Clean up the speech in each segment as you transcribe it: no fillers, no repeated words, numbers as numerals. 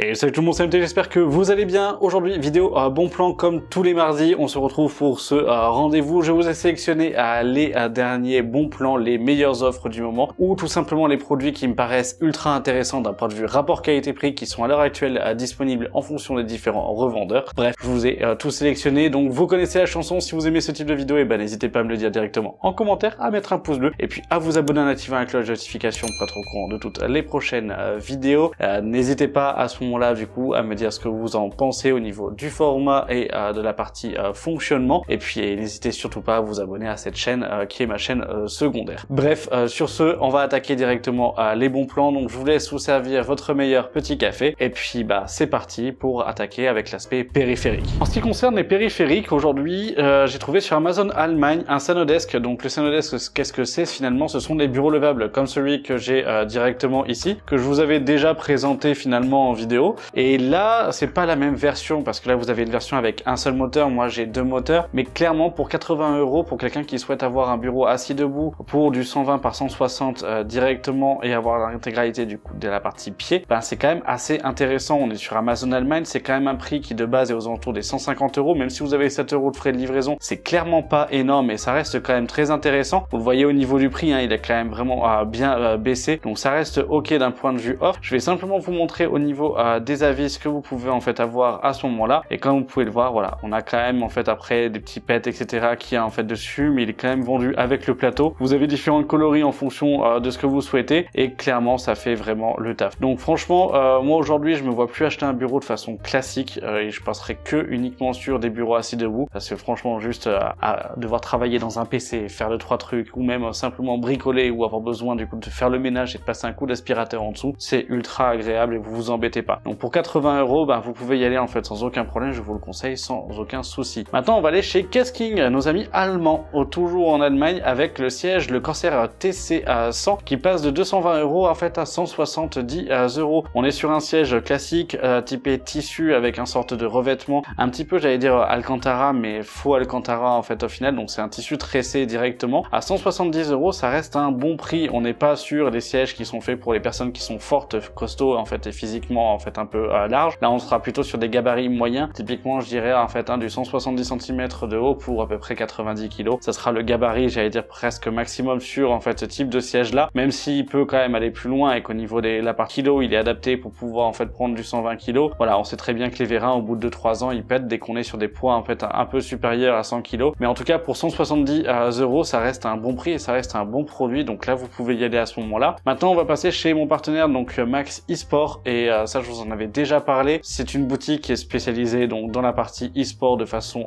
Et salut tout le monde, c'est MT, j'espère que vous allez bien. Aujourd'hui, vidéo bon plan comme tous les mardis. On se retrouve pour ce rendez-vous. Je vous ai sélectionné les derniers bons plans, les meilleures offres du moment, ou tout simplement les produits qui me paraissent ultra intéressants d'un point de vue rapport qualité-prix, qui sont à l'heure actuelle disponibles en fonction des différents revendeurs. Bref, je vous ai tout sélectionné. Donc vous connaissez la chanson. Si vous aimez ce type de vidéo, et ben n'hésitez pas à me le dire directement en commentaire, à mettre un pouce bleu, et puis à vous abonner en activant la cloche de notification pour être au courant de toutes les prochaines vidéos. N'hésitez pas à ce moment-là du coup à me dire ce que vous en pensez au niveau du format et de la partie fonctionnement, et puis n'hésitez surtout pas à vous abonner à cette chaîne qui est ma chaîne secondaire. Bref, sur ce, on va attaquer directement les bons plans. Donc je vous laisse vous servir votre meilleur petit café, et puis bah c'est parti pour attaquer avec l'aspect périphérique. En ce qui concerne les périphériques, aujourd'hui j'ai trouvé sur Amazon Allemagne un Sanodesk. Donc le Sanodesk, qu'est-ce que c'est finalement? Ce sont des bureaux levables comme celui que j'ai directement ici, que je vous avais déjà présenté finalement en vidéo. Et là, c'est pas la même version, parce que là vous avez une version avec un seul moteur, moi j'ai deux moteurs, mais clairement pour 80 € pour quelqu'un qui souhaite avoir un bureau assis debout pour du 120 par 160 directement et avoir l'intégralité du coup de la partie pied, ben c'est quand même assez intéressant. On est sur Amazon Allemagne, c'est quand même un prix qui de base est aux alentours des 150 €, même si vous avez 7 € de frais de livraison, c'est clairement pas énorme et ça reste quand même très intéressant. Vous le voyez au niveau du prix, hein, il est quand même vraiment bien baissé, donc ça reste ok d'un point de vue offre. Je vais simplement vous montrer au niveau des avis ce que vous pouvez en fait avoir à ce moment-là, et comme vous pouvez le voir, voilà, on a quand même en fait après des petits pets etc qui a en fait dessus, mais il est quand même vendu avec le plateau. Vous avez différents coloris en fonction de ce que vous souhaitez, et clairement ça fait vraiment le taf. Donc franchement, moi aujourd'hui je me vois plus acheter un bureau de façon classique et je passerai que uniquement sur des bureaux assis debout, parce que franchement juste à devoir travailler dans un PC, faire 2-3 trucs, ou même simplement bricoler, ou avoir besoin du coup de faire le ménage et de passer un coup d'aspirateur en dessous, c'est ultra agréable et vous vous embêtez pas. Donc pour 80 €, bah, vous pouvez y aller en fait sans aucun problème, je vous le conseille sans aucun souci. Maintenant on va aller chez Kesking, nos amis allemands, toujours en Allemagne, avec le siège, le Corsair TC100 qui passe de 220 € en fait à 170 €. On est sur un siège classique typé tissu avec un sorte de revêtement, un petit peu j'allais dire Alcantara, mais faux Alcantara en fait au final, donc c'est un tissu tressé directement. À 170 €, ça reste un bon prix. On n'est pas sur des sièges qui sont faits pour les personnes qui sont fortes, costauds en fait et physiquement en fait un peu large. Là on sera plutôt sur des gabarits moyens, typiquement je dirais en fait du 170 cm de haut pour à peu près 90 kg. Ça sera le gabarit, j'allais dire presque maximum sur en fait ce type de siège là, même s'il peut quand même aller plus loin et qu'au niveau de la partie kilo il est adapté pour pouvoir en fait prendre du 120 kg. Voilà, on sait très bien que les vérins au bout de 2-3 ans ils pètent dès qu'on est sur des poids en fait un peu supérieurs à 100 kg, mais en tout cas pour 170 € ça reste un bon prix et ça reste un bon produit, donc là vous pouvez y aller à ce moment là. Maintenant on va passer chez mon partenaire donc Max eSport, et ça je vous en avais déjà parlé. C'est une boutique qui est spécialisée donc dans la partie e-sport de façon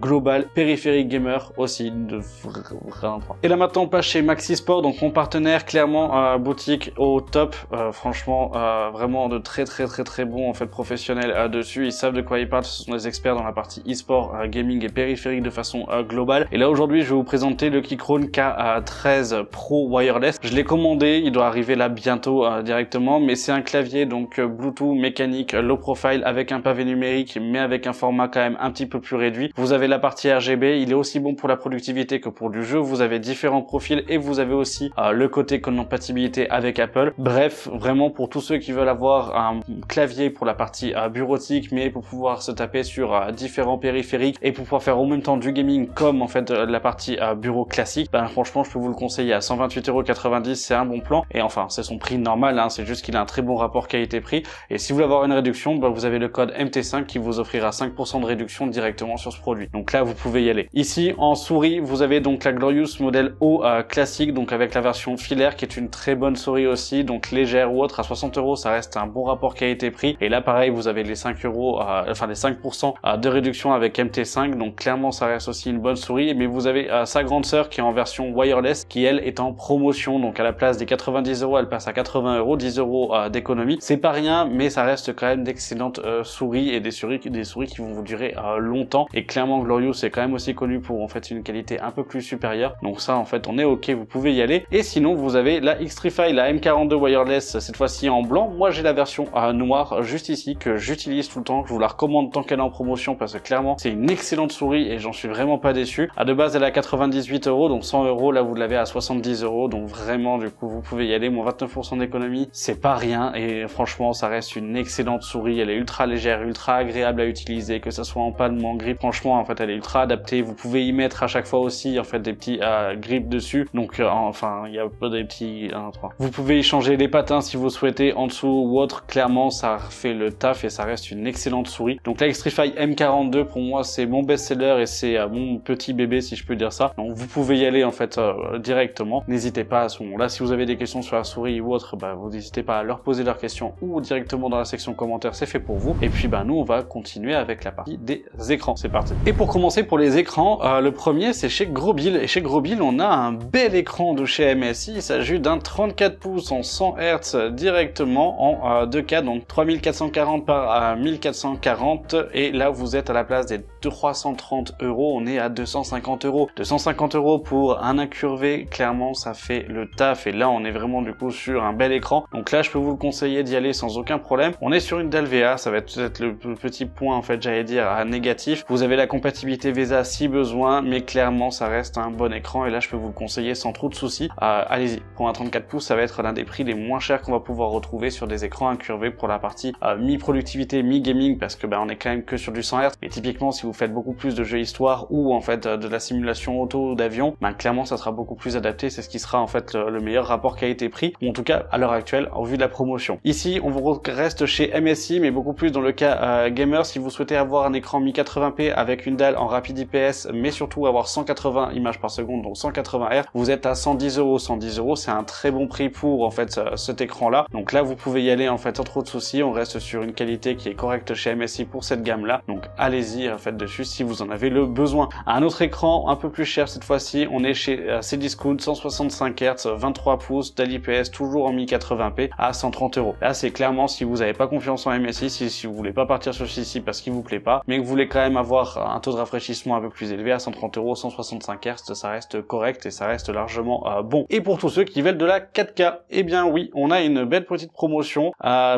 globale, périphérique gamer aussi de vraiment. Et là maintenant on passe chez Max eSport, donc mon partenaire, clairement boutique au top, franchement vraiment de très bon en fait professionnels dessus. Ils savent de quoi ils parlent, ce sont des experts dans la partie e-sport, gaming et périphérique de façon globale. Et là aujourd'hui je vais vous présenter le Keychron K13 Pro Wireless. Je l'ai commandé, il doit arriver là bientôt directement, mais c'est un clavier donc Bluetooth mécanique low profile avec un pavé numérique, mais avec un format quand même un petit peu plus réduit. Vous avez la partie RGB, il est aussi bon pour la productivité que pour du jeu. Vous avez différents profils et vous avez aussi le côté compatibilité avec Apple. Bref, vraiment pour tous ceux qui veulent avoir un clavier pour la partie bureautique, mais pour pouvoir se taper sur différents périphériques et pour pouvoir faire en même temps du gaming comme en fait la partie bureau classique, ben franchement je peux vous le conseiller à 128,90 €, c'est un bon plan. Et enfin c'est son prix normal, hein, c'est juste qu'il a un très bon rapport qualité-prix, et si vous voulez avoir une réduction, ben, vous avez le code MT5 qui vous offrira 5% de réduction directement sur ce produit, donc là vous pouvez y aller. Ici en souris vous avez donc la Glorious modèle O classique, donc avec la version filaire qui est une très bonne souris aussi, donc légère ou autre. À 60 €, ça reste un bon rapport qualité-prix, et là pareil vous avez les 5 €, enfin les 5% de réduction avec MT5, donc clairement ça reste aussi une bonne souris. Mais vous avez sa grande sœur qui est en version wireless, qui elle est en promotion, donc à la place des 90 € elle passe à 80 €, 10 € d'économie. C'est pas rien, mais ça reste quand même d'excellentes souris, et des souris qui vont vous durer longtemps. Et clairement Glorious c'est quand même aussi connu pour en fait une qualité un peu plus supérieure, donc ça en fait on est ok, vous pouvez y aller. Et sinon vous avez la Xtrify, la M42 wireless, cette fois-ci en blanc. Moi j'ai la version noire juste ici que j'utilise tout le temps, je vous la recommande tant qu'elle est en promotion, parce que clairement c'est une excellente souris et j'en suis vraiment pas déçu. De base elle est à 98 €, donc 100 €, là vous l'avez à 70 €, donc vraiment du coup vous pouvez y aller. Mon 29% d'économie c'est pas rien, et franchement ça reste reste une excellente souris, elle est ultra légère, ultra agréable à utiliser, que ça soit en palme ou en grip, franchement en fait elle est ultra adaptée. Vous pouvez y mettre à chaque fois aussi en fait des petits grips dessus, donc enfin il y a pas des petits 1, 3. Vous pouvez y changer les patins si vous souhaitez en dessous ou autre, clairement ça fait le taf et ça reste une excellente souris. Donc la Xtrfy M42 pour moi c'est mon best-seller et c'est mon petit bébé si je peux dire ça, donc vous pouvez y aller en fait directement. N'hésitez pas à ce moment-là, si vous avez des questions sur la souris ou autre, vous n'hésitez pas à leur poser leurs questions ou directement dans la section commentaires, c'est fait pour vous. Et puis nous on va continuer avec la partie des écrans, c'est parti. Et pour commencer pour les écrans, le premier c'est chez Grobil, et chez Grobil on a un bel écran de chez MSI, il s'agit d'un 34 pouces en 100 Hz directement en 2K, donc 3440 par 1440, et là vous êtes à la place des 330 €, on est à 250 €. 250 € pour un incurvé, clairement ça fait le taf, et là on est vraiment du coup sur un bel écran, donc là je peux vous le conseiller d'y aller sans aucun problème. On est sur une dalle VA, ça va être peut-être le petit point en fait j'allais dire négatif. Vous avez la compatibilité VESA si besoin, mais clairement ça reste un bon écran, et là je peux vous le conseiller sans trop de soucis. Allez-y, pour un 34 pouces ça va être l'un des prix les moins chers qu'on va pouvoir retrouver sur des écrans incurvés pour la partie mi-productivité, mi-gaming, parce que on est quand même que sur du 100 Hz, mais typiquement si vous faites beaucoup plus de jeux histoire ou en fait de la simulation auto ou d'avion, clairement ça sera beaucoup plus adapté, c'est ce qui sera en fait le meilleur rapport qualité-prix, ou en tout cas à l'heure actuelle en vue de la promotion. Ici on reste chez MSI, mais beaucoup plus dans le cas gamer. Si vous souhaitez avoir un écran 1080p avec une dalle en rapide IPS, mais surtout avoir 180 images par seconde, donc 180 Hz, vous êtes à 110 €. 110 €, c'est un très bon prix pour en fait cet écran là, donc là vous pouvez y aller en fait sans trop de soucis. On reste sur une qualité qui est correcte chez MSI pour cette gamme là, donc allez-y en fait dessus si vous en avez le besoin. Un autre écran un peu plus cher cette fois-ci, on est chez Cdiscount, 165 Hz, 23 pouces, dalle IPS, toujours en 1080p à 130 €. Là c'est clairement si vous n'avez pas confiance en MSI, si vous voulez pas partir sur celui-ci parce qu'il vous plaît pas, mais que vous voulez quand même avoir un taux de rafraîchissement un peu plus élevé, à 130 €, 165 Hz, ça reste correct et ça reste largement bon. Et pour tous ceux qui veulent de la 4K, eh bien oui, on a une belle petite promotion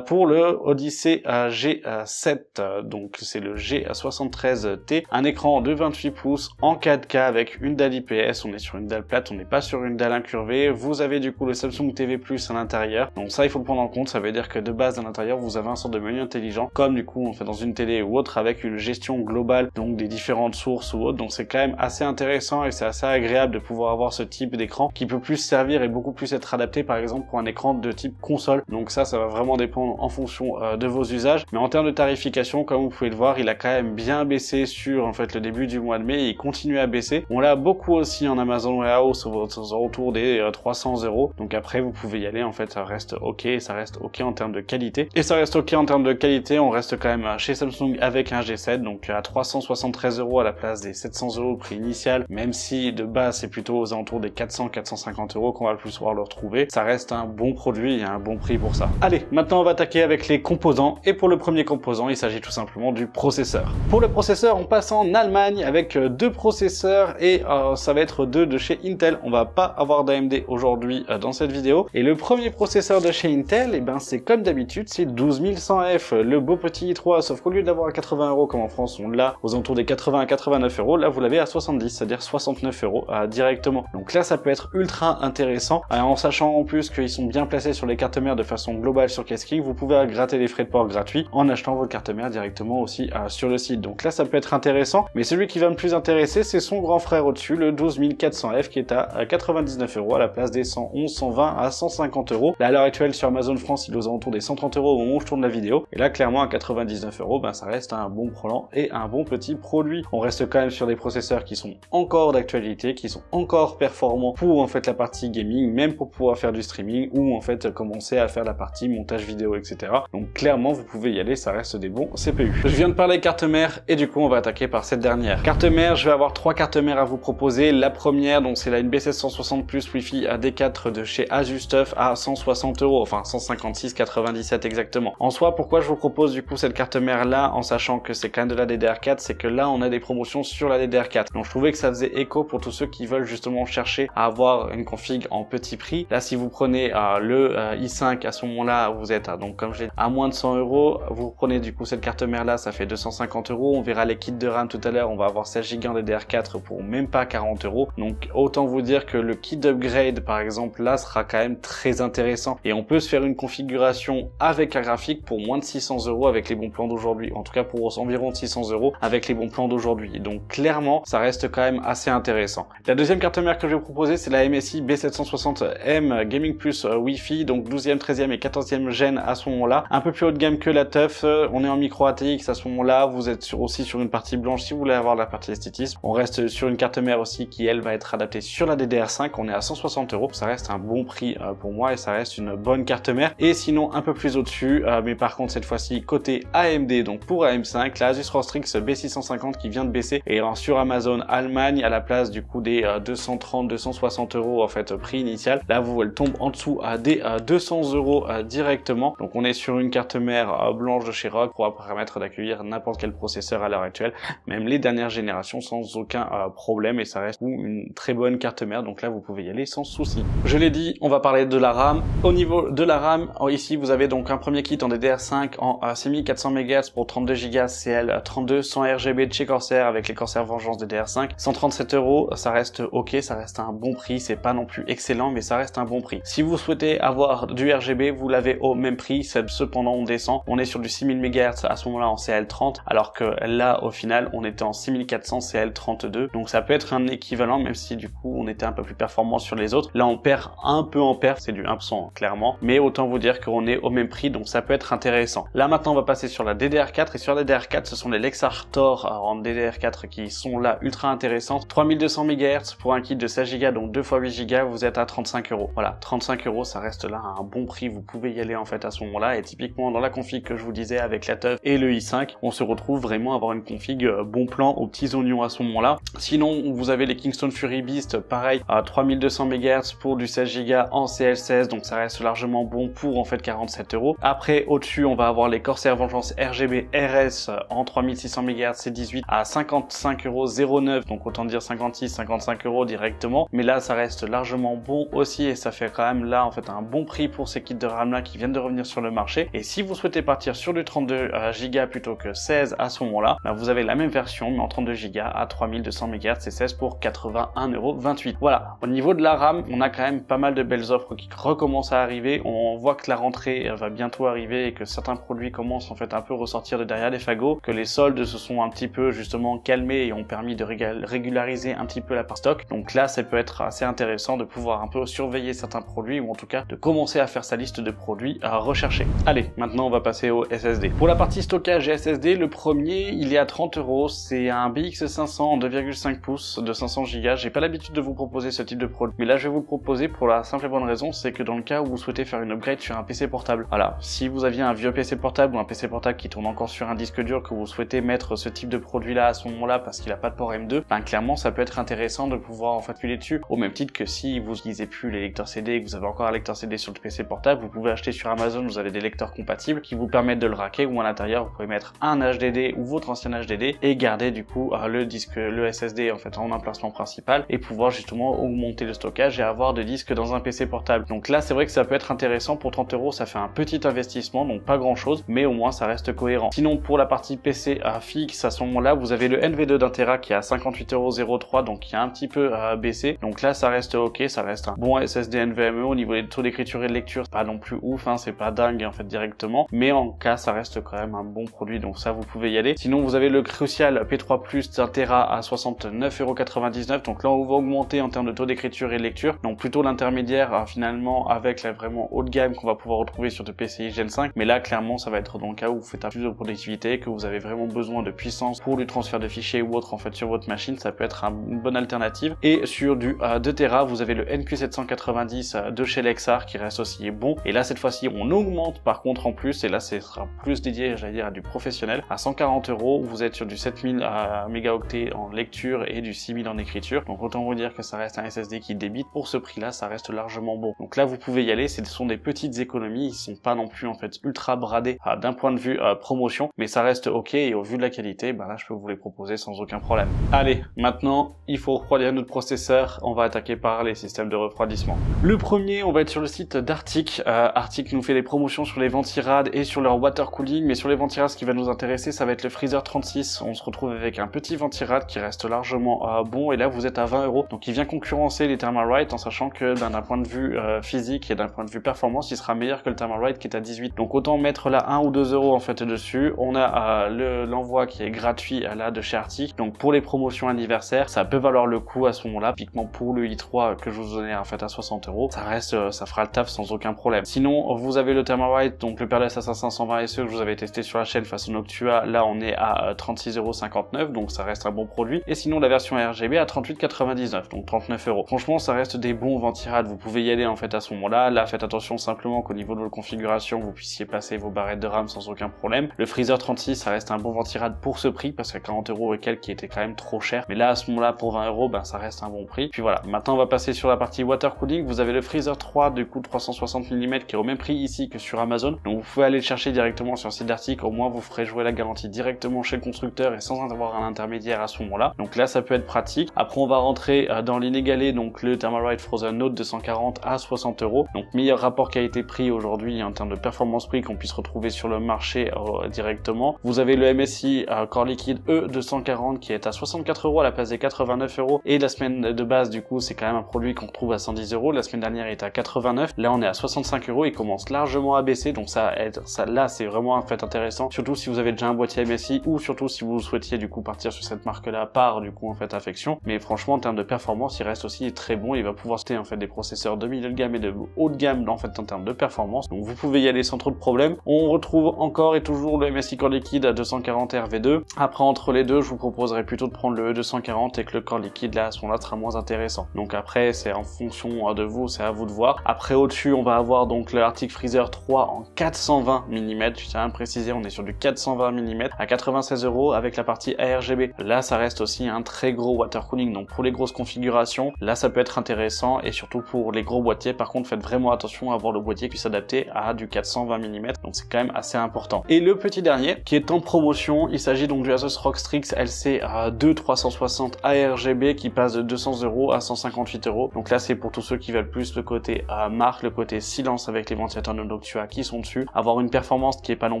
pour le Odyssey G7, donc c'est le G73T, un écran de 28 pouces en 4K avec une dalle IPS, on est sur une dalle plate, on n'est pas sur une dalle incurvée. Vous avez du coup le Samsung TV Plus à l'intérieur, donc ça il faut le prendre en compte, ça veut dire que de base à l'intérieur vous avez un sorte de menu intelligent, comme du coup on fait dans une télé ou autre, avec une gestion globale donc des différentes sources ou autres, donc c'est quand même assez intéressant et c'est assez agréable de pouvoir avoir ce type d'écran qui peut plus servir et beaucoup plus être adapté par exemple pour un écran de type console. Donc ça va vraiment dépendre en fonction de vos usages, mais en termes de tarification, comme vous pouvez le voir, il a quand même bien baissé sur en fait le début du mois de mai, et il continue à baisser. On l'a beaucoup aussi en Amazon Warehouse autour des 300 €, donc après vous pouvez y aller, en fait ça reste ok, ça reste ok en termes de qualité, et ça reste ok en termes de qualité. On reste quand même chez Samsung avec un G7, donc à 373 € à la place des 700 € au prix initial, même si de base c'est plutôt aux alentours des 400-450 € qu'on va le plus pouvoir le retrouver. Ça reste un bon produit, il y a un bon prix pour ça. Allez, maintenant on va attaquer avec les composants, et pour le premier composant il s'agit tout simplement du processeur. Pour le processeur on passe en Allemagne avec deux processeurs, et ça va être deux de chez Intel. On va pas avoir d'AMD aujourd'hui dans cette vidéo, et le premier processeur de chez Intel, et c'est comme d'habitude, c'est 12100F, le beau petit i3, sauf qu'au lieu d'avoir à 80 € comme en France on l'a aux alentours des 80 à 89 €, là vous l'avez à 70, c'est-à-dire 69 € directement. Donc là ça peut être ultra intéressant, en sachant en plus qu'ils sont bien placés sur les cartes mères de façon globale sur Casking. Vous pouvez gratter les frais de port gratuits en achetant votre carte mère directement aussi sur le site. Donc là ça peut être intéressant, mais celui qui va me plus intéresser c'est son grand frère au-dessus, le 12400F, qui est à 99 € à la place des 111, 120 à 150 €. Là à l'heure actuelle sur Amazon France il est aux alentours des 130 € au moment où je tourne la vidéo, et là clairement à 99 €, ça reste un bon plan et un bon petit produit. On reste quand même sur des processeurs qui sont encore d'actualité, qui sont encore performants pour en fait la partie gaming, même pour pouvoir faire du streaming ou en fait commencer à faire la partie montage vidéo, etc. Donc clairement vous pouvez y aller, ça reste des bons CPU. Je viens de parler carte mère, et du coup on va attaquer par cette dernière. Carte mère, je vais avoir trois cartes mères à vous proposer. La première, donc c'est la NB760 Plus Wi-Fi AD4 de chez ASUSTUF à 160 €, enfin 156,97 exactement. En soi, pourquoi je vous propose du coup cette carte mère là, en sachant que c'est quand même de la DDR4, c'est que là on a des promotions sur la DDR4. Donc je trouvais que ça faisait écho pour tous ceux qui veulent justement chercher à avoir une config en petit prix. Là si vous prenez le i5 à ce moment-là, vous êtes donc comme j'ai à moins de 100 €, vous prenez du coup cette carte mère là, ça fait 250 €. On verra les kits de RAM tout à l'heure, on va avoir 16 Go en DDR4 pour même pas 40 €. Donc autant vous dire que le kit d'upgrade par exemple là sera quand même très intéressant, et on peut se faire une configuration à avec un graphique pour moins de 600 € avec les bons plans d'aujourd'hui. En tout cas pour environ 600 € avec les bons plans d'aujourd'hui. Donc clairement, ça reste quand même assez intéressant. La deuxième carte mère que je vais vous proposer, c'est la MSI B760M Gaming Plus Wi-Fi, donc 12e, 13e et 14e gène à ce moment-là. Un peu plus haut de gamme que la TUF, on est en micro ATX à ce moment-là, vous êtes aussi sur une partie blanche si vous voulez avoir la partie esthétisme. On reste sur une carte mère aussi qui elle va être adaptée sur la DDR5, on est à 160 €, ça reste un bon prix pour moi et ça reste une bonne carte mère. Et sinon un peu plus au-dessus, mais par contre cette fois-ci côté AMD, donc pour AM5, la Asus ROG Strix B650 qui vient de baisser et sur Amazon Allemagne à la place du coup des 230-260 € en fait prix initial. Là vous elle tombe en dessous à des 200 € directement. Donc on est sur une carte mère blanche de chez ROG pour permettre d'accueillir n'importe quel processeur à l'heure actuelle, même les dernières générations sans aucun problème, et ça reste une très bonne carte mère. Donc là vous pouvez y aller sans souci. Je l'ai dit, on va parler de la RAM. Au niveau de la RAM, ici vous avez donc un premier kit en DDR5 en 6400 MHz pour 32 Go CL32 100 RGB de chez Corsair avec les Corsair Vengeance DDR5, 137 €, ça reste ok, ça reste un bon prix, c'est pas non plus excellent mais ça reste un bon prix. Si vous souhaitez avoir du RGB, vous l'avez au même prix, cependant on descend, on est sur du 6000 MHz à ce moment-là en CL30, alors que là au final on était en 6400 CL32, donc ça peut être un équivalent même si du coup on était un peu plus performant sur les autres. Là on perd un peu en perf, c'est du 1% clairement, mais autant vous dire qu'on est au même prix, donc ça peut être intéressant. Là maintenant on va passer sur la DDR4, et sur la DDR4 ce sont les Lexar Tor en DDR4 qui sont là ultra intéressantes. 3200 MHz pour un kit de 16 Go, donc 2 x 8 Go, vous êtes à 35 €. Voilà, 35 € ça reste là un bon prix, vous pouvez y aller en fait à ce moment-là, et typiquement dans la config que je vous disais avec la TUF et le i5, on se retrouve vraiment à avoir une config bon plan aux petits oignons à ce moment-là. Sinon vous avez les Kingston Fury Beast, pareil à 3200 MHz pour du 16 Go en CL16, donc ça reste largement bon pour en fait 47 €. Après au-dessus on va avoir les Corsair Vengeance RGB RS en 3600 MHz C18 à 55,09 €, donc autant dire 55 € directement, mais là ça reste largement bon aussi, et ça fait quand même là en fait un bon prix pour ces kits de RAM là qui viennent de revenir sur le marché. Et si vous souhaitez partir sur du 32 Go plutôt que 16 à ce moment-là, bah vous avez la même version mais en 32 Go à 3200 MHz et 16 pour 81,28 €. Voilà, au niveau de la RAM, on a quand même pas mal de belles offres qui recommencent à arriver. On voit que la rentrée va bientôt arriver et que certains produits commencent en fait un peu ressortir de derrière les fagots, que les soldes se sont un petit peu justement calmés et ont permis de régulariser un petit peu la part stock. Donc là ça peut être assez intéressant de pouvoir un peu surveiller certains produits, ou en tout cas de commencer à faire sa liste de produits à rechercher. Allez, maintenant on va passer au SSD. Pour la partie stockage et SSD, le premier il est à 30 €, c'est un BX500 en 2,5 pouces de 500 Go. J'ai pas l'habitude de vous proposer ce type de produit, mais là je vais vous le proposer pour la simple et bonne raison, c'est que dans le cas où vous souhaitez faire une upgrade sur un PC portable, voilà, si vous aviez un vieux PC portable ou un PC portable qui tourne encore sur un disque dur, que vous souhaitez mettre ce type de produit là à ce moment-là parce qu'il a pas de port M2, ben clairement ça peut être intéressant de pouvoir en fait filer dessus, au même titre que si vous n'utilisez plus les lecteurs CD et que vous avez encore un lecteur CD sur le PC portable, vous pouvez acheter sur Amazon, vous avez des lecteurs compatibles qui vous permettent de le racker, ou à l'intérieur vous pouvez mettre un HDD ou votre ancien HDD et garder du coup le SSD en fait en emplacement principal, et pouvoir justement augmenter le stockage et avoir de disques dans un PC portable. Donc là c'est vrai que ça peut être intéressant. Pour 30 €, ça fait un petit investissement, donc pas grand chose, mais au moins ça reste cohérent. Sinon pour la partie PC fixe, à ce moment-là vous avez le NV2 d'1 TB qui est à 58,03 €, donc qui a un petit peu baissé. Donc là ça reste ok, ça reste un bon SSD NVMe. Au niveau des taux d'écriture et de lecture, c'est pas non plus ouf, hein, c'est pas dingue en fait directement, mais en cas ça reste quand même un bon produit, donc ça vous pouvez y aller. Sinon vous avez le Crucial P3 Plus d'1 TB à 69,99 €, donc là on va augmenter en termes de taux d'écriture et de lecture, donc plutôt l'intermédiaire finalement avec la vraiment haut de gamme qu'on va pouvoir retrouver sur de PCI Gen 5, mais là clairement ça va être dans le cas où vous faites un plus de productivité, que vous avez vraiment besoin de puissance pour du transfert de fichiers ou autre en fait sur votre machine, ça peut être une bonne alternative. Et sur du 2 TB vous avez le NQ790 de chez Lexar qui reste aussi bon, et là cette fois-ci on augmente par contre en plus, et là ce sera plus dédié j'allais dire à du professionnel. À 140 €, vous êtes sur du 7000 mégaoctets en lecture et du 6000 en écriture, donc autant vous dire que ça reste un SSD qui débite. Pour ce prix là ça reste largement bon, donc là vous pouvez y aller. Ce sont des petites économies, ils sont pas non plus en fait ultra bradés d'un point de vue promotion, mais ça reste ok, et au vu de la qualité, ben là je peux vous les proposer sans aucun problème. Allez, maintenant il faut refroidir notre processeur, on va attaquer par les systèmes de refroidissement. Le premier, on va être sur le site d'Arctic. Arctic nous fait des promotions sur les ventirades et sur leur water cooling, mais sur les ventirades ce qui va nous intéresser ça va être le Freezer 36. On se retrouve avec un petit ventirad qui reste largement bon, et là vous êtes à 20 €, donc il vient concurrencer les Thermalright, en sachant que d'un point de vue physique et d'un point de vue performance il sera meilleur que le Thermalright qui est à 18. Donc autant mettre là 1 ou 2 euros en fait dessus. On a l'envoi qui est gratuit là de chez Arctic. Donc pour les promotions anniversaires, ça peut valoir le coup à ce moment-là. Typiquement pour le i3 que je vous donnais en fait à 60 euros, ça reste, ça fera le taf sans aucun problème. Sinon, vous avez le Thermalright, donc le Peerless Assassin 120 SE que je vous avais testé sur la chaîne face au Noctua. Là, on est à 36,59 €, donc ça reste un bon produit. Et sinon, la version RGB à 38,99 €, donc 39 €. Franchement, ça reste des bons ventirades. Vous pouvez y aller en fait à ce moment-là. Là, faites attention simplement qu'au niveau de votre configuration, vous puissiez passer vos barrettes de RAM sans aucun problème. Le Freezer 36, ça reste un bon ventirade pour ce prix, parce qu'à 40 € et quelques, qui était quand même trop cher. Mais là, à ce moment-là, pour 20 €, ben, ça reste un bon prix. Puis voilà. Maintenant, on va passer sur la partie water cooling. Vous avez le Freezer 3 du coup 360 mm qui est au même prix ici que sur Amazon. Donc, vous pouvez aller le chercher directement sur le site d'Arctic. Au moins, vous ferez jouer la garantie directement chez le constructeur et sans avoir un intermédiaire à ce moment-là. Donc là, ça peut être pratique. Après, on va rentrer dans l'inégalé, donc le Thermalright Frozen Note 240 à 60 €. Donc, meilleur rapport qualité-prix aujourd'hui en termes de performance-prix qu'on puisse retrouver sur le marché directement. Vous avez le MSI Core Liquide E240 qui est à 64 € à la place des 89 €. Et la semaine de base, du coup, c'est quand même un produit qu'on retrouve à 110 €. La semaine dernière, il était à 89. Là, on est à 65 €. Il commence largement à baisser. Donc ça aide. Ça, là, c'est vraiment un fait intéressant. Surtout si vous avez déjà un boîtier MSI ou surtout si vous souhaitiez, du coup, partir sur cette marque-là par, du coup, en fait, affection. Mais franchement, en termes de performance, il reste aussi très bon. Il va pouvoir citer, en fait, des processeurs de milieu de gamme et de haut de gamme, en fait, en termes de performance. Donc, vous pouvez y aller sans trop de problèmes. On retrouve encore et toujours le MSI Core Liquide à 240 RV2. Après, entre les deux, je vous proposerais plutôt de prendre le E240 et que le Core Liquide, là, à ce moment-là, sera moins intéressant. Donc après, c'est en fonction de vous, c'est à vous de voir. Après, au-dessus, on va avoir donc le Arctic Freezer 3 en 420 mm. Je tiens à préciser, on est sur du 420 mm à 96 € avec la partie ARGB. Là, ça reste aussi un très gros water cooling. Donc pour les grosses configurations, là, ça peut être intéressant et surtout pour les gros boîtiers. Par contre, faites vraiment attention à avoir le boîtier qui puisse s'adapter à du 420 mm. Donc c'est quand même assez important. Et le petit dernier qui est en promotion, il s'agit donc du Asus ROG Strix LC 2 360 ARGB qui passe de 200 € à 158 €. Donc là, c'est pour tous ceux qui veulent plus le côté marque, le côté silence avec les ventilateurs de Noctua qui sont dessus. Avoir une performance qui est pas non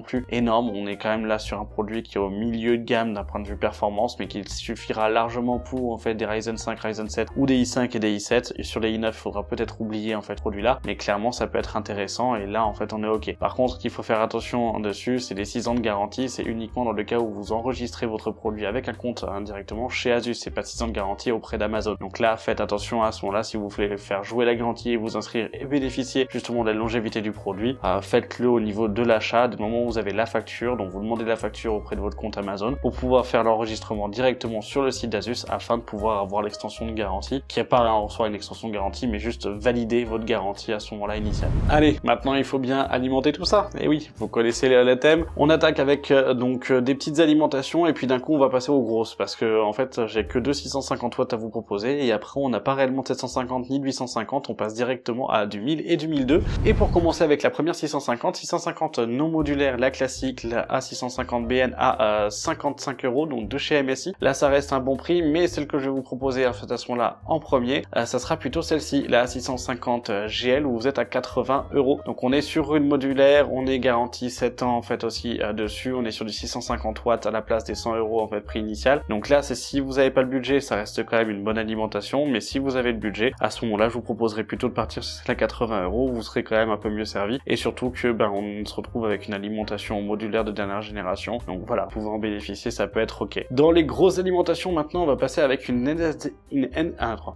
plus énorme. On est quand même là sur un produit qui est au milieu de gamme d'un point de vue performance, mais qui suffira largement pour en fait des Ryzen 5, Ryzen 7 ou des i5 et des i7. Et sur les i9, il faudra peut-être oublier en fait ce produit-là, mais clairement ça peut être intéressant et là en fait on est ok. Par contre, ce qu'il faut faire attention dessus, c'est les 6 ans de garantie. C'est uniquement dans le cas où vous enregistrez votre produit avec un compte directement chez Asus. C'est pas 6 ans de garantie auprès d'Amazon. Donc là, faites attention à ce moment-là si vous voulez faire jouer la garantie et vous inscrire et bénéficier justement de la longévité du produit. Faites-le au niveau de l'achat, du moment où vous avez la facture. Donc vous demandez la facture auprès de votre compte Amazon pour pouvoir faire l'enregistrement directement sur le site d'Asus afin de pouvoir avoir l'extension de garantie qui est pas en soi une extension de garantie, mais juste valider votre garantie à ce moment-là initial. Allez, maintenant il faut bien alimenter tout ça. Et oui, vous connaissez les thèmes. On attaque avec donc des petites alimentations et puis d'un coup on va passer aux grosses parce que en fait j'ai que deux 650 watts à vous proposer et après on n'a pas réellement de 750 ni de 850, on passe directement à du 1000 et du 1002. Et pour commencer avec la première 650 non modulaire, la classique, la A650BN à 55 €, donc de chez MSI. Là ça reste un bon prix, mais celle que je vais vous proposer en fait à ce moment-là en premier, ça sera plutôt celle-ci, la A650 GL où vous êtes à 80 €. Donc on est sur une modulaire, on est garanti 7 ans en fait aussi dessus, on est sur du 650 watts à la place des 100 € en fait prix initial. Donc là c'est si vous n'avez pas le budget, ça reste quand même une bonne alimentation, mais si vous avez le budget, à ce moment-là je vous proposerai plutôt de partir sur la 80 €, vous serez quand même un peu mieux servi et surtout que on se retrouve avec une alimentation modulaire de dernière génération. Donc voilà, vous pouvez en bénéficier, ça peut être ok. Dans les grosses alimentations maintenant, on va passer avec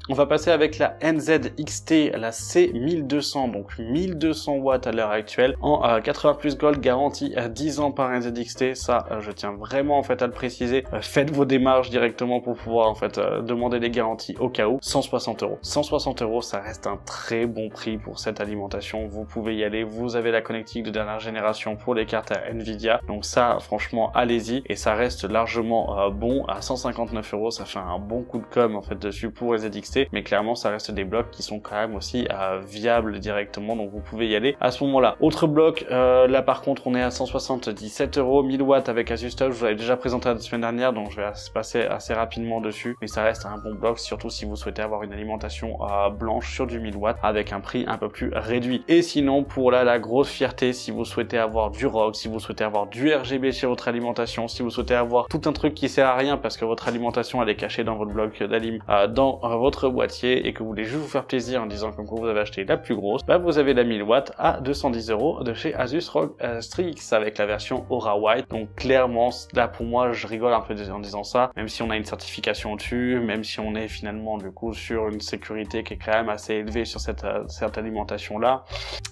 on va passer avec la NZXT, la C1200, donc 1200 watts à l'heure actuelle en 80 plus Gold, garantie à 10 ans par NZXT. Ça, je tiens vraiment en fait à le préciser. Faites vos démarches directement pour pouvoir en fait demander des garanties au cas où. 160 €. 160 €, ça reste un très bon prix pour cette alimentation. Vous pouvez y aller. Vous avez la connectique de dernière génération pour les cartes à Nvidia. Donc ça, franchement, allez-y. Et ça reste largement bon. À 159 €, ça fait un bon coup de com en fait dessus pour les NZXT. Mais clairement, ça reste des blocs qui sont quand même aussi viables directement. Donc vous pouvez y aller à ce moment-là. Autre bloc, là par contre, on est à 177 €, 1000 watts avec Asus TUF. Je vous l'avais déjà présenté la semaine dernière, donc je vais passer assez rapidement dessus. Mais ça reste un bon bloc, surtout si vous souhaitez avoir une alimentation blanche sur du 1000 watts avec un prix un peu plus réduit. Et sinon, pour là, la grosse fierté, si vous souhaitez avoir du ROG, si vous souhaitez avoir du RGB chez votre alimentation, si vous souhaitez avoir tout un truc qui sert à rien parce que votre alimentation elle est cachée dans votre bloc d'alim, dans votre boîtier et que vous voulez juste vous faire plaisir en disant comme quoi vous avez acheté la plus grosse, bah vous avez la 1000 watts à 210 210 € de chez Asus ROG Strix avec la version Aura White. Donc clairement, là pour moi, je rigole un peu en disant ça, même si on a une certification au-dessus, même si on est finalement du coup sur une sécurité qui est quand même assez élevée sur cette alimentation-là,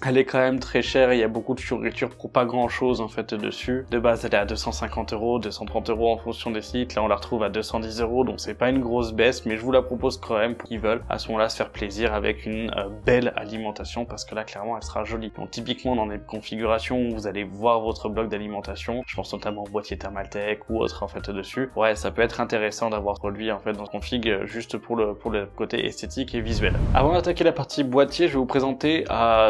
elle est quand même très chère et il y a beaucoup de nourriture pour pas grand-chose en fait dessus. De base, elle est à 250 €, 230 € en fonction des sites. Là, on la retrouve à 210 €, donc c'est pas une grosse baisse, mais je vous la propose quand même pour qu'ils veulent à ce moment-là se faire plaisir avec une belle alimentation, parce que là, clairement, elle sera jolie. Donc typiquement, dans les configurations où vous allez voir votre bloc d'alimentation, je pense notamment au boîtier Thermaltake ou autre en fait dessus. Ouais, ça peut être intéressant d'avoir produit en fait dans ce config juste pour le côté esthétique et visuel. Avant d'attaquer la partie boîtier, je vais vous présenter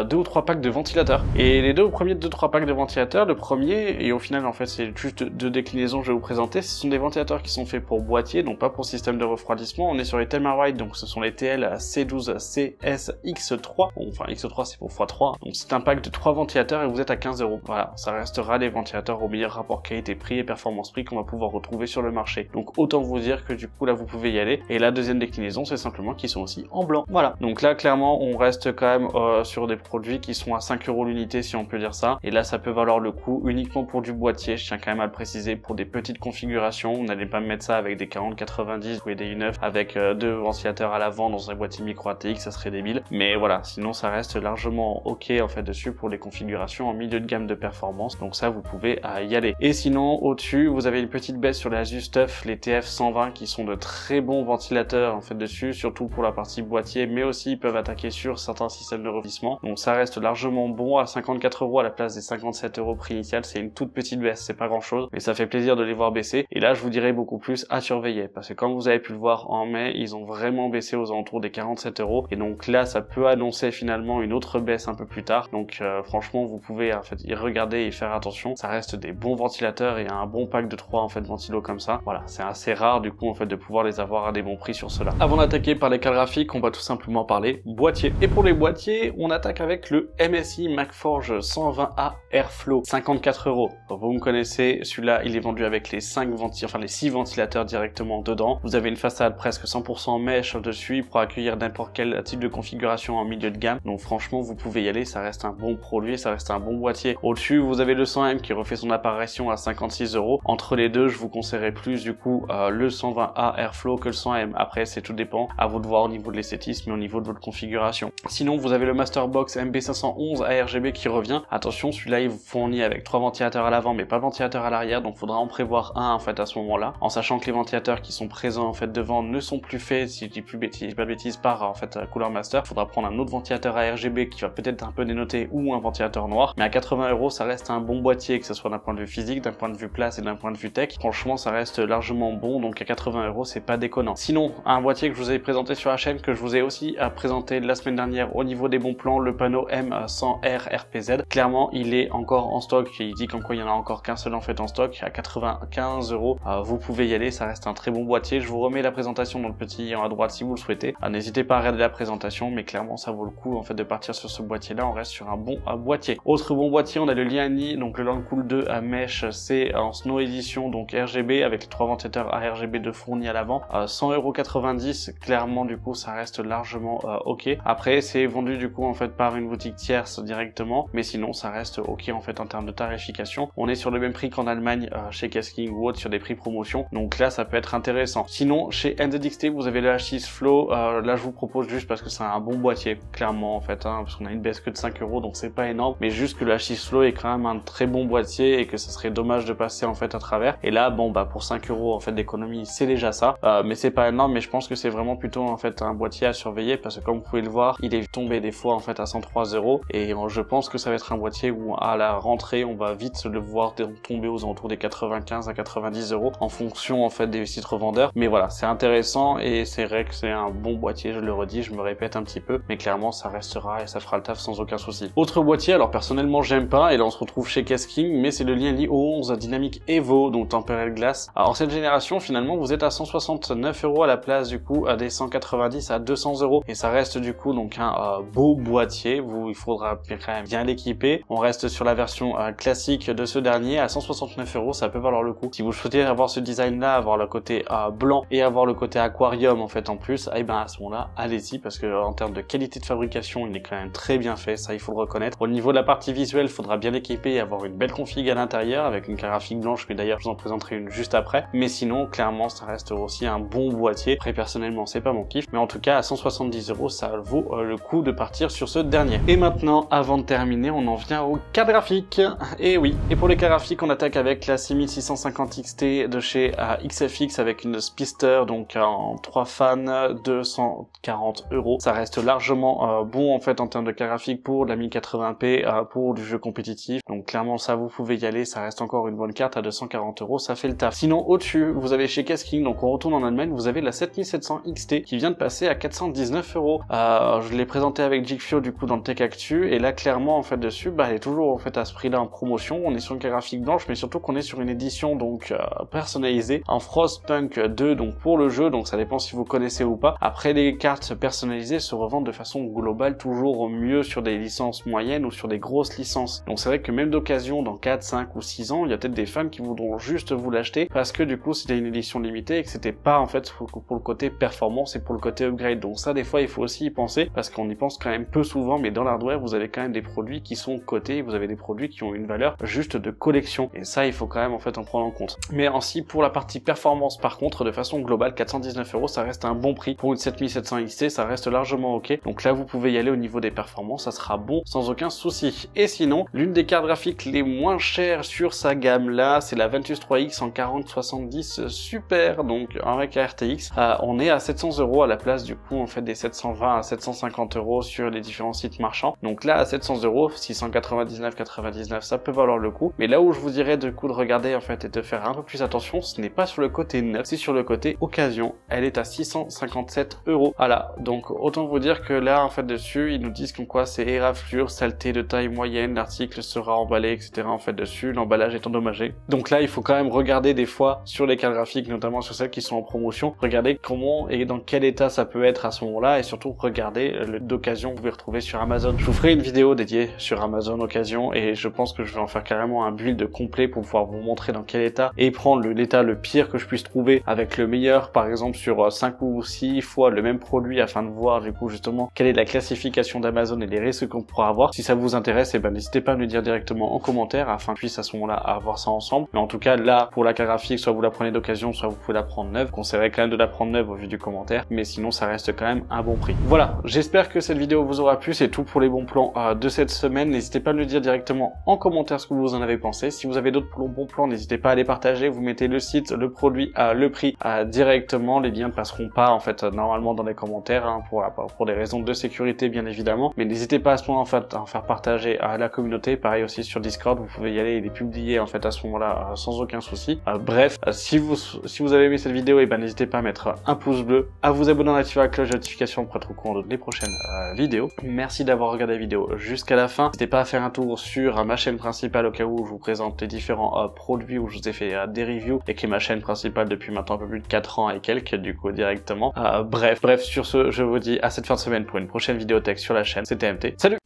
2 ou 3 packs de ventilateurs. Et les deux premiers 2-3 packs de ventilateurs, le premier, et au final en fait c'est juste 2 déclinaisons que je vais vous présenter, ce sont des ventilateurs qui sont faits pour boîtier, donc pas pour système de refroidissement. On est sur les Thermaltake, donc ce sont les TL C12 CS X3, bon, enfin X3 c'est pour x3, donc c'est un pack de 3 ventilateurs et vous êtes à 15 €. Voilà, ça restera les ventilateurs au meilleur rapport qualité-prix et performance-prix qu'on va pouvoir retrouver sur le marché. Donc autant vous dire que du coup là vous pouvez y aller. Et la deuxième déclinaison, c'est simplement qu'ils sont aussi en blanc. Voilà, donc là clairement on reste quand même sur des produits qui sont à 5 € l'unité si on peut dire ça. Et là ça peut valoir le coup uniquement pour du boîtier, je tiens quand même à le préciser, pour des petites configurations. Vous n'allez pas me mettre ça avec des 40-90 ou des U9 avec 2 ventilateurs à l'avant dans un boîtier micro ATX, ça serait débile. Mais voilà, sinon ça reste largement ok en fait dessus pour les configurations en milieu de gamme de performance. Donc ça vous pouvez y aller. Et sinon au-dessus vous avez une petite baisse sur les Asus TUF, les TF120 qui sont de très bons ventilateurs en fait dessus, surtout pour la partie boîtier, mais aussi ils peuvent attaquer sur certains systèmes de refroidissement. Donc ça reste largement bon à 54 € à la place des 57 € prix initial. C'est une toute petite baisse, c'est pas grand chose, mais ça fait plaisir de les voir baisser. Et là je vous dirais beaucoup plus à surveiller, parce que comme vous avez pu le voir en mai, ils ont vraiment baissé aux alentours des 47 €. Et donc là ça peut annoncer finalement une autre baisse un peu plus tard. Donc franchement vous pouvez en fait y regarder et faire attention. Ça reste des bons ventilateurs et un bon pack de 3 en fait ventilo comme ça. Voilà, c'est assez rare du coup en fait de pouvoir les avoir à des bons prix sur cela. Avant d'attaquer par les cartes graphiques, on va tout simplement parler boîtier. Et pour les boîtiers, on attaque avec le MSI MacForge 120A Airflow, 54 €. Vous me connaissez, celui-là il est vendu avec les 6 ventilateurs directement dedans. Vous avez une façade presque 100% mesh dessus pour accueillir n'importe quel type de configuration en milieu de gamme. Donc franchement vous pouvez y aller, ça reste un bon produit, ça reste un bon boîtier. Au-dessus vous avez le 100M qui refait son apparition à 56 €. Entre les deux je vous conseillerais plus du coup le 120A Airflow que le 100M. Après c'est tout dépend, à vous de voir au niveau de l'esthétisme et au niveau de votre configuration. Sinon vous avez le Masterbox MB511 ARGB qui revient. Attention, celui-là il vous fournit avec 3 ventilateurs à l'avant mais pas de ventilateur à l'arrière, donc faudra en prévoir un en fait à ce moment-là, en sachant que les ventilateurs qui sont présents en fait devant ne sont plus faits, si je dis pas de bêtises, par en fait Cooler Master. Faudra prendre un autre ventilateur ARGB qui va peut-être un peu dénoter, ou un ventilateur noir, mais à 80 € ça reste un bon boîtier, que ce soit d'un point de vue physique, d'un point de vue place et d'un point de vue tech. Franchement ça reste largement bon, donc à 80 € c'est pas déconnant. Sinon un boîtier que je vous ai présenté sur la chaîne, que je vous ai aussi présenté la semaine dernière au niveau des bons plans, le Pano M100R RPZ. Clairement il est encore en stock, il dit comme quoi il y en a encore qu'un seul en fait en stock à 95 €. Vous pouvez y aller, ça reste un très bon boîtier. Je vous remets la présentation dans le petit lien à droite si vous le souhaitez. N'hésitez pas à regarder la présentation, mais clairement ça vaut le coup en fait de partir sur ce boîtier là, on reste sur un bon boîtier. Autre bon boîtier, on a le Liani, donc le Landcool 2 à mesh, c'est en Snow Edition, donc RGB avec les 3 ventilateurs à RGB2 fournis à l'avant, 100,90 €. Clairement du coup ça reste largement ok. Après c'est vendu du coup en fait par une boutique tierce directement, mais sinon ça reste ok en fait en termes de tarification. On est sur le même prix qu'en Allemagne chez Casking ou autre, sur des prix promotion, donc là ça peut être intéressant. Sinon chez NZXT vous avez le H6 Flow, là je vous propose juste parce que c'est un bon boîtier clairement en fait, parce qu'on a une baisse que de 5 €, donc c'est pas énorme, mais juste que le H6 Flow est quand même un très bon boîtier et que ça serait dommage de passer en fait à travers. Et là bon bah pour 5 € en fait d'économie c'est déjà ça, mais c'est pas énorme, mais je pense que c'est vraiment plutôt en fait un boîtier à surveiller, parce que comme vous pouvez le voir il est tombé des fois en fait à 103 € et je pense que ça va être un boîtier où à la rentrée on va vite le voir tomber aux alentours des 95 à 90 € en fonction en fait des sites revendeurs. Mais voilà, c'est intéressant et c'est vrai que c'est un bon boîtier, je le redis, je me répète un petit peu, mais clairement ça restera et ça fera le taf sans aucun souci. Autre boîtier, alors personnellement j'aime pas, et là on se retrouve chez Casking, mais c'est le Liani O11 Dynamic Evo, donc tempéré glace. Alors cette génération finalement vous êtes à 169 € à la place du coup à des 190 à 200 €, et ça reste du coup donc un beau boîtier. Il faudra quand même bien l'équiper. On reste sur la version classique de ce dernier à 169 €, ça peut valoir le coup. Si vous souhaitez avoir ce design là, avoir le côté blanc et avoir le côté aquarium en fait en plus, et ben à ce moment là allez-y, parce que en termes de qualité de fabrication il est quand même très bien fait, ça il faut le reconnaître. mettre. Au niveau de la partie visuelle, il faudra bien l'équiper et avoir une belle config à l'intérieur avec une carte graphique blanche, mais d'ailleurs je vous en présenterai une juste après. Mais sinon, clairement, ça reste aussi un bon boîtier. Après, personnellement, c'est pas mon kiff, mais en tout cas, à 170 €, ça vaut le coup de partir sur ce dernier. Et maintenant, avant de terminer, on en vient aux cartes graphiques. Et oui, et pour les cartes graphiques, on attaque avec la 6650 XT de chez XFX avec une Spister, donc en 3 fans, 240 €. Ça reste largement bon en fait en termes de cartes graphiques pour de la 1080p, pour du jeu compétitif. Donc clairement, ça vous pouvez y aller, ça reste encore une bonne carte à 240 €, ça fait le taf. Sinon, au-dessus, vous avez chez Casking, donc on retourne en Allemagne, vous avez la 7700 XT qui vient de passer à 419 €. Je l'ai présenté avec Jigfio du coup dans le Tech Actu, et là clairement en fait dessus, elle est toujours en fait à ce prix-là en promotion. On est sur une carte graphique blanche, mais surtout qu'on est sur une édition donc personnalisée en Frostpunk 2, donc pour le jeu, donc ça dépend si vous connaissez ou pas. Après, les cartes personnalisées se revendent de façon globale toujours mieux sur des licences moyennes ou sur des grosses licences. Donc c'est vrai que même d'occasion, dans 4, 5 ou 6 ans, il y a peut-être des fans qui voudront juste vous l'acheter parce que du coup c'était une édition limitée et que c'était pas en fait pour le côté performance et pour le côté upgrade. Donc ça, des fois il faut aussi y penser parce qu'on y pense quand même peu souvent, mais dans l'hardware vous avez quand même des produits qui sont cotés, vous avez des produits qui ont une valeur juste de collection, et ça il faut quand même en fait en prendre en compte. Mais ainsi, pour la partie performance par contre, de façon globale, 419 €, ça reste un bon prix. Pour une 7700 XT, ça reste largement ok. Donc là vous pouvez y aller au niveau des performances, ça sera bon sans aucun souci. Et sinon, l'une des cartes graphiques les moins chères sur sa gamme là, c'est la Ventus 3X en 4070 Super, donc avec la RTX. On est à 700 € à la place du coup en fait des 720 à 750 € sur les différents sites marchands. Donc là à 700 €, 699,99, ça peut valoir le coup. Mais là où je vous dirais du coup de regarder en fait et de faire un peu plus attention, ce n'est pas sur le côté neuf, c'est sur le côté occasion. Elle est à 657 €. Voilà, donc autant vous dire que là en fait dessus ils nous disent comme quoi c'est éraflure, saleté de taille moyenne, l'article sera emballé etc. en fait dessus, l'emballage est endommagé. Donc là il faut quand même regarder des fois sur les cartes graphiques, notamment sur celles qui sont en promotion, regarder comment et dans quel état ça peut être à ce moment-là, et surtout regarder le d'occasion que vous pouvez retrouver sur Amazon. Je vous ferai une vidéo dédiée sur Amazon occasion, et je pense que je vais en faire carrément un build complet pour pouvoir vous montrer dans quel état, et prendre l'état le pire que je puisse trouver avec le meilleur, par exemple sur 5 ou 6 fois le même produit, afin de voir du coup justement quelle est la classification d'Amazon et les risques qu'on pourra avoir. Si ça vous intéresse, et ben n'hésitez pas à me le dire directement en commentaire afin qu'on puisse à ce moment-là avoir ça ensemble. Mais en tout cas là, pour la carte graphique, soit vous la prenez d'occasion, soit vous pouvez la prendre neuve. Conseillerais quand même de la prendre neuve au vu du commentaire, mais sinon ça reste quand même un bon prix. Voilà, j'espère que cette vidéo vous aura plu, c'est tout pour les bons plans de cette semaine. N'hésitez pas à me le dire directement en commentaire ce que vous en avez pensé. Si vous avez d'autres bons plans, n'hésitez pas à les partager. Vous mettez le site, le produit, le prix directement. Les liens ne passeront pas en fait normalement dans les commentaires hein, pour des raisons de sécurité bien évidemment. Mais n'hésitez pas à ce moment en fait à en faire partager à la communauté. Pareil aussi sur Discord, vous pouvez y aller et les publier en fait à ce moment-là sans aucun souci. Bref, si vous avez aimé cette vidéo, et ben n'hésitez pas à mettre un pouce bleu, à vous abonner, à activer la cloche de notification pour être au courant des prochaines vidéos. Merci d'avoir regardé la vidéo jusqu'à la fin. N'hésitez pas à faire un tour sur ma chaîne principale au cas où je vous présente les différents produits où je vous ai fait des reviews, et qui est ma chaîne principale depuis maintenant un peu plus de 4 ans et quelques du coup directement. Bref, sur ce, je vous dis à cette fin de semaine pour une prochaine vidéo tech sur la chaîne. C'était MT. Salut!